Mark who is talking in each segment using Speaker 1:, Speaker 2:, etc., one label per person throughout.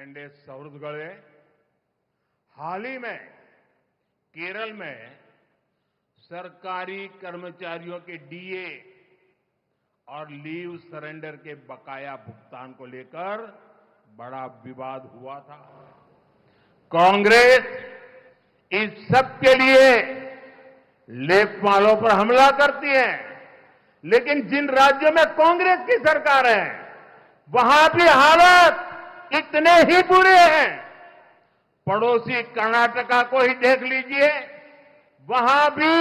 Speaker 1: एंडे सौहृदगळे हाल ही में केरल में सरकारी कर्मचारियों के डीए और लीव सरेंडर के बकाया भुगतान को लेकर बड़ा विवाद हुआ था। कांग्रेस इस सब के लिए लेफ्ट वालों पर हमला करती है, लेकिन जिन राज्यों में कांग्रेस की सरकार है वहां भी हालात इतने ही बुरे हैं। पड़ोसी कर्नाटका को ही देख लीजिए, वहां भी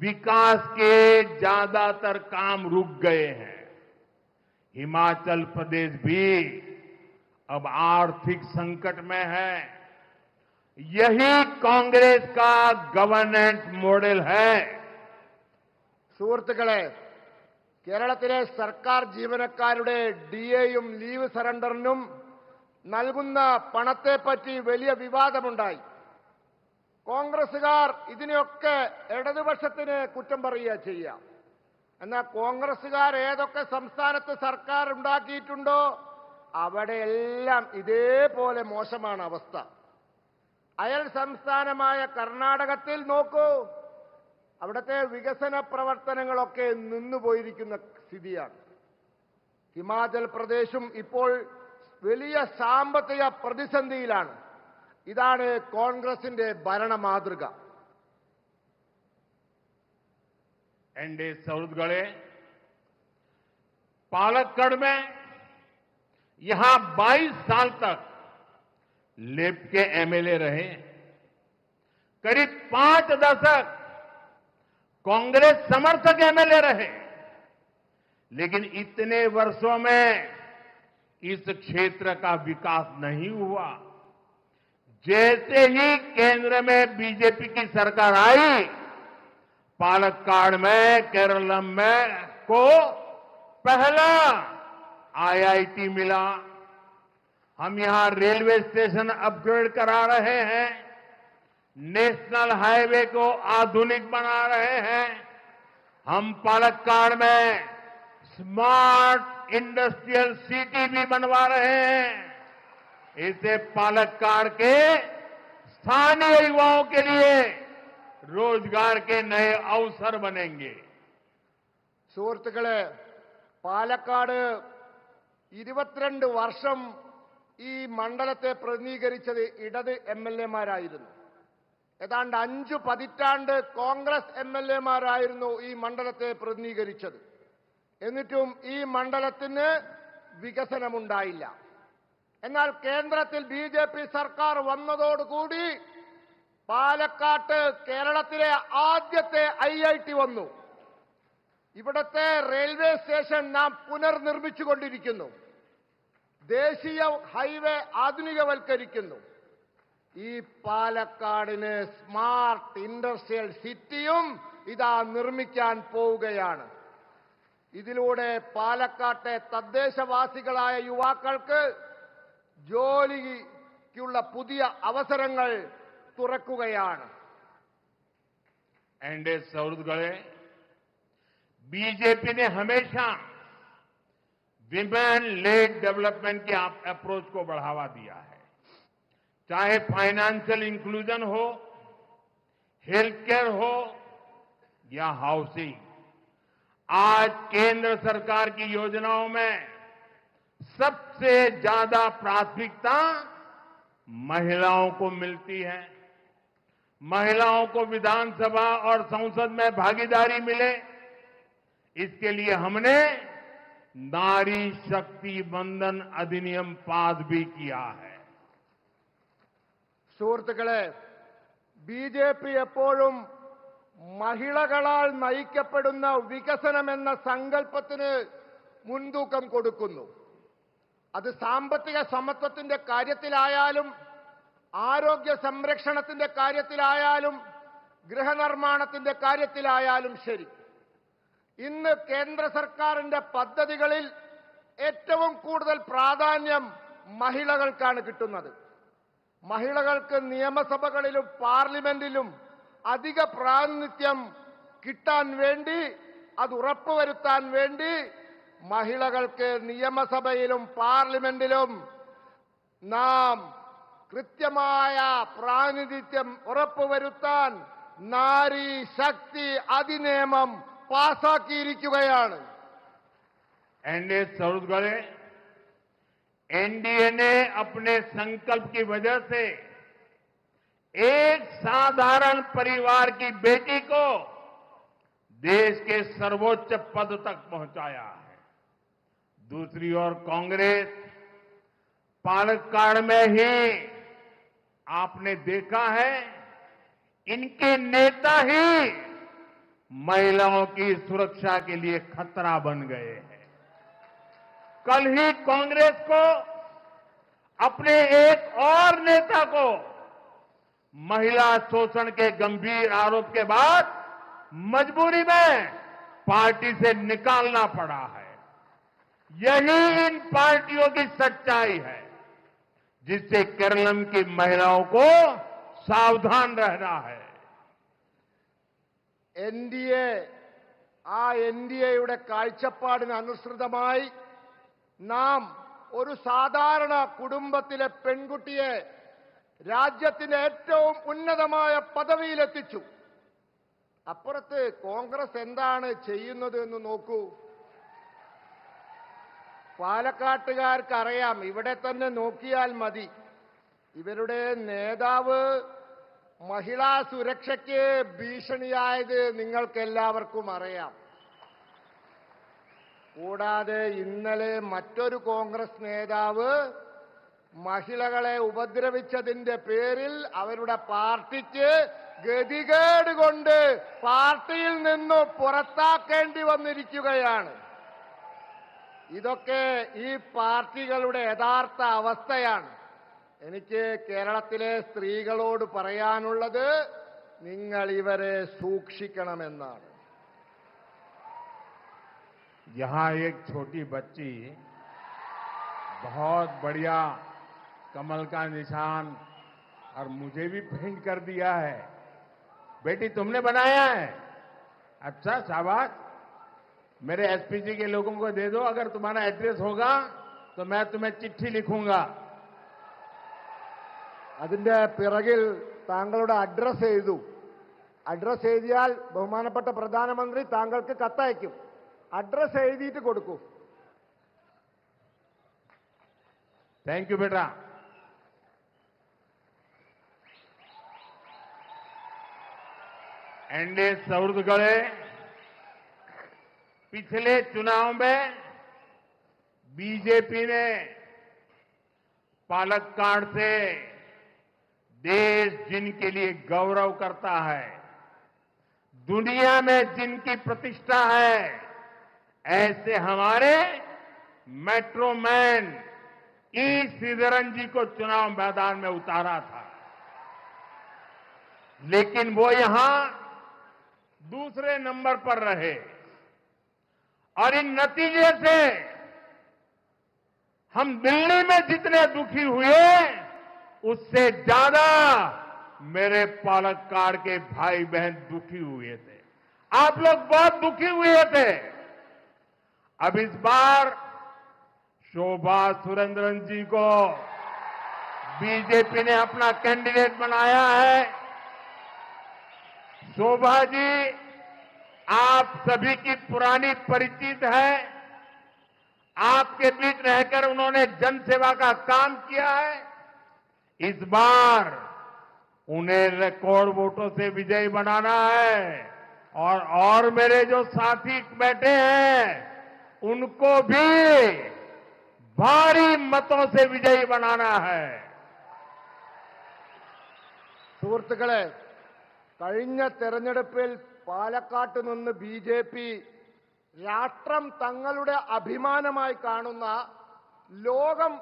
Speaker 1: विकास के ज्यादातर काम रुक गए हैं। हिमाचल प्रदेश भी अब आर्थिक संकट में है। यही कांग्रेस का गवर्नेंस मॉडल है।
Speaker 2: സുഹൃത്തുക്കളെ, കേരളത്തിലെ സർക്കാർ ജീവനക്കാരുടെ ഡിഎയും ലീവ് സറണ്ടറിനും നൽകുന്ന പണത്തെപ്പറ്റി വലിയ വിവാദമുണ്ടായി. കോൺഗ്രസുകാർ ഇതിനെയൊക്കെ ഇടതുപക്ഷത്തിന് കുറ്റം പറയുക ചെയ്യുക. എന്നാൽ കോൺഗ്രസുകാർ ഏതൊക്കെ സംസ്ഥാനത്ത് സർക്കാർ ഉണ്ടാക്കിയിട്ടുണ്ടോ അവിടെയെല്ലാം ഇതേപോലെ മോശമാണ് അവസ്ഥ. അയൽ സംസ്ഥാനമായ കർണാടകത്തിൽ നോക്കൂ, അവിടുത്തെ വികസന പ്രവർത്തനങ്ങളൊക്കെ നിന്നുപോയിരിക്കുന്ന സ്ഥിതിയാണ്. ഹിമാചൽ പ്രദേശും ഇപ്പോൾ വലിയ സാമ്പത്തിക പ്രതിസന്ധിയിലാണ്. ഇതാണ് കോൺഗ്രസിന്റെ ഭരണ മാതൃക.
Speaker 1: एंडे सौहृदगळे पालक्कड़ में यहां 22 साल तक लेफ्ट के एमएलए रहे। करीब 5 दशक कांग्रेस समर्थक एमएलए रहे, लेकिन इतने वर्षों में इस क्षेत्र का विकास नहीं हुआ। जैसे ही केंद्र में बीजेपी की सरकार आई, पालक्काड़ में केरलम में को पहला आईआईटी मिला। हम यहां रेलवे स्टेशन अपग्रेड करा रहे हैं, नेशनल हाईवे को आधुनिक बना रहे हैं। हम पालक्काड़ में स्मार्ट इंडस्ट्रियल सिटी भी बनवा रहे हैं। इससे पालक्काड़ के स्थानीय युवाओं के लिए रोजगार के नए अवसर बनेंगे।
Speaker 2: സുഹൃത്തുക്കളെ, പാലക്കാട് 22 വർഷം ഈ മണ്ഡലത്തെ പ്രതിനിധീകരിച്ചത് ഇടത് എംഎൽഎമാരായിരുന്നു. ഏതാണ്ട് 5 പതിറ്റാണ്ട് കോൺഗ്രസ് എംഎൽഎമാരായിരുന്നു ഈ മണ്ഡലത്തെ പ്രതിനിധീകരിച്ചത്. എന്നിട്ടും ഈ മണ്ഡലത്തിന് വികസനമുണ്ടായില്ല. എന്നാൽ കേന്ദ്രത്തിൽ ബിജെപി സർക്കാർ വന്നതോടുകൂടി പാലക്കാട്ട് കേരളത്തിലെ ആദ്യത്തെ ഐഐടി വന്നു. ഇവിടുത്തെ റെയിൽവേ സ്റ്റേഷൻ നാം പുനർനിർമ്മിച്ചുകൊണ്ടിരിക്കുന്നു. ദേശീയ ഹൈവേ ആധുനികവൽക്കരിക്കുന്നു. ഈ പാലക്കാടിന് സ്മാർട്ട് ഇൻഡസ്ട്രിയൽ സിറ്റിയും ഇതാ നിർമ്മിക്കാൻ പോവുകയാണ്. ഇതിലൂടെ പാലക്കാട്ടെ തദ്ദേശവാസികളായ യുവാക്കൾക്ക് ജോലിക്കുള്ള പുതിയ അവസരങ്ങൾ തുറക്കുകയാണ്.
Speaker 1: एंडे सौहृदगळे बीजेपी ने हमेशा विमेन लेड डेवलपमेंट की अप्रोच को बढ़ावा दिया है। चाहे फाइनेंशियल इंक्लूजन हो, हेल्थ केयर हो या हाउसिंग, आज केंद्र सरकार की योजनाओं में सबसे ज्यादा प्राथमिकता महिलाओं को मिलती है। महिलाओं को विधानसभा और संसद में भागीदारी मिले, इसके लिए हमने नारी शक्ति बंधन अधिनियम पास भी किया है।
Speaker 2: സുഹൃത്തുക്കളെ, ബിജെപി എപ്പോഴും മഹിളകളാൽ നയിക്കപ്പെടുന്ന വികസനം എന്ന സങ്കല്പത്തിന് മുൻതൂക്കം കൊടുക്കുന്നു. അത് സാമ്പത്തിക സമത്വത്തിന്റെ കാര്യത്തിലായാലും ആരോഗ്യ സംരക്ഷണത്തിന്റെ കാര്യത്തിലായാലും ഗൃഹനിർമ്മാണത്തിന്റെ കാര്യത്തിലായാലും ശരി. ഇന്ന് കേന്ദ്ര സർക്കാരിന്റെ പദ്ധതികളിൽ ഏറ്റവും കൂടുതൽ പ്രാധാന്യം മഹിളകൾക്കാണ് കിട്ടുന്നത്. മഹിളകൾക്ക് നിയമസഭകളിലും പാർലമെന്റിലും അധിക പ്രാതിനിധ്യം കിട്ടാൻ വേണ്ടി, അത് ഉറപ്പുവരുത്താൻ വേണ്ടി മഹിളകൾക്ക് നിയമസഭയിലും പാർലമെന്റിലും നാം കൃത്യമായ പ്രാതിനിധ്യം ഉറപ്പുവരുത്താൻ നാരി ശക്തി അധിനിയമം പാസാക്കിയിരിക്കുകയാണ്.
Speaker 1: एनडीए छत्तीसगढ़ एनडीए ने अपने संकल्प की वजह से एक साधारण परिवार की बेटी को देश के सर्वोच्च पद तक पहुंचाया है। दूसरी ओर कांग्रेस पालक्काड़ में ही आपने देखा है इनके नेता ही महिलाओं की सुरक्षा के लिए खतरा बन गए हैं। कल ही कांग्रेस को अपने एक और नेता को महिला शोषण के गंभीर आरोप के बाद मजबूरी में पार्टी से निकालना पड़ा है। यही इन पार्टियों की सच्चाई है जिससे केरलम की महिलाओं को सावधान रहना है।
Speaker 2: എൻഡിഎ എൻഡിഎയുടെ കാഴ്ചപ്പാടിന് അനുസൃതമായി നാം ഒരു സാധാരണ കുടുംബത്തിലെ പെൺകുട്ടിയെ രാജ്യത്തിന്റെ ഏറ്റവും ഉന്നതമായ പദവിയിലെത്തിച്ചു. അപ്പുറത്ത് കോൺഗ്രസ് എന്താണ് ചെയ്യുന്നത് എന്ന് നോക്കൂ. പാലക്കാട്ടുകാർക്ക് അറിയാം, ഇവിടെ തന്നെ നോക്കിയാൽ മതി. ഇവരുടെ നേതാവ് മഹിളാ സുരക്ഷയ്ക്ക് ഭീഷണിയായത് നിങ്ങൾക്കെല്ലാവർക്കും അറിയാം. കൂടാതെ ഇന്നലെ മറ്റൊരു കോൺഗ്രസ് നേതാവ് മഹിളകളെ ഉപദ്രവിച്ചതിന്റെ പേരിൽ അവരുടെ പാർട്ടിക്ക് ഗതികേട് കൊണ്ട് പാർട്ടിയിൽ നിന്ന് പുറത്താക്കേണ്ടി വന്നിരിക്കുകയാണ്. ഇതൊക്കെ ഈ പാർട്ടികളുടെ യഥാർത്ഥ അവസ്ഥയാണ്. എനിക്ക് കേരളത്തിലെ സ്ത്രീകളോട് പറയാനുള്ളത്, നിങ്ങൾ ഇവരെ സൂക്ഷിക്കണമെന്നാണ്.
Speaker 1: यहां एक छोटी बच्ची बहुत बढ़िया कमल का निशान और मुझे भी पेंट कर दिया है। बेटी तुमने बनाया है? अच्छा, शाबाश। मेरे एसपीजी के लोगों को दे दो, अगर तुम्हारा एड्रेस होगा तो मैं तुम्हें चिट्ठी लिखूंगा।
Speaker 2: അതിന്റെ പിറകിൽ താങ്കളുടെ അഡ്രസ് എഴുതൂ. അഡ്രസ് എഴുതിയാൽ ബഹുമാനപ്പെട്ട പ്രധാനമന്ത്രി താങ്കൾക്ക് കത്തയക്കും. അഡ്രസ് എഴുതിയിട്ട് കൊടുക്കൂ.
Speaker 1: थैंक यू बेटा। एनडीए छत्तीसगढ़ पिछले चुनाव में बीजेपी ने पालक्काड़ से देश जिनके लिए गौरव करता है, दुनिया में जिनकी प्रतिष्ठा है, ऐसे हमारे मेट्रोमैन ई श्रीधरन जी को चुनाव मैदान में उतारा था। लेकिन वो यहां दूसरे नंबर पर रहे और इन नतीजे से हम दिल्ली में जितने दुखी हुए उससे ज्यादा मेरे पालक्काड़ के भाई बहन दुखी हुए थे। आप लोग बहुत दुखी हुए थे। अब इस बार शोभा सुरेंद्रन जी को बीजेपी ने अपना कैंडिडेट बनाया है। शोभा जी आप सभी की पुरानी परिचित है। आपके बीच रहकर उन्होंने जनसेवा का काम किया है। इस बार उन्हें रिकॉर्ड वोटों से विजयी बनाना है और मेरे जो साथी बैठे हैं उनको भी भारी मतों से विजयी बनाना है।
Speaker 2: സുഹൃത്തുക്കളെ, കഴിഞ്ഞ തെരഞ്ഞെടുപ്പിൽ പാലക്കാട്ട് നിന്ന് ബിജെപി രാഷ്ട്രം തങ്ങളുടെ അഭിമാനമായി കാണുന്ന, ലോകം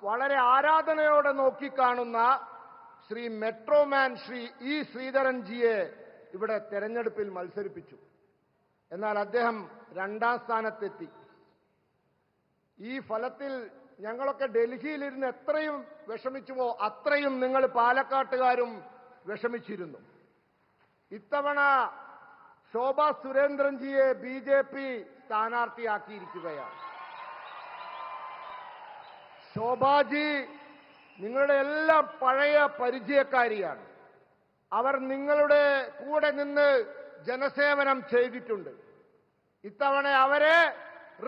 Speaker 2: വളരെ ആരാധനയോടെ നോക്കിക്കാണുന്ന ശ്രീ മെട്രോമാൻ ശ്രീ ഇ ശ്രീധരൻ ജിയെ ഇവിടെ തെരഞ്ഞെടുപ്പിൽ മത്സരിപ്പിച്ചു. എന്നാൽ അദ്ദേഹം രണ്ടാം സ്ഥാനത്തെത്തി. ഈ ഫലത്തിൽ ഞങ്ങളൊക്കെ ഡൽഹിയിലിരുന്ന് എത്രയും വിഷമിച്ചുവോ അത്രയും നിങ്ങൾ പാലക്കാട്ടുകാരും വിഷമിച്ചിരുന്നു. ഇത്തവണ ശോഭാ സുരേന്ദ്രൻജിയെ ബിജെപി സ്ഥാനാർത്ഥിയാക്കിയിരിക്കുകയാണ്. ശോഭാജി നിങ്ങളുടെ എല്ലാം പഴയ പരിചയക്കാരിയാണ്. അവർ നിങ്ങളുടെ കൂടെ നിന്ന് ജനസേവനം ചെയ്തിട്ടുണ്ട്. ഇത്തവണ അവരെ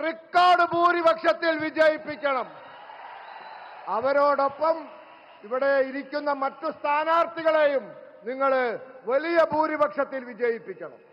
Speaker 2: റെക്കോർഡ് ഭൂരിപക്ഷത്തിൽ വിജയിപ്പിക്കണം. അവരോടൊപ്പം ഇവിടെ ഇരിക്കുന്ന മറ്റു സ്ഥാനാർത്ഥികളെയും നിങ്ങൾ വലിയ ഭൂരിപക്ഷത്തിൽ വിജയിപ്പിക്കണം.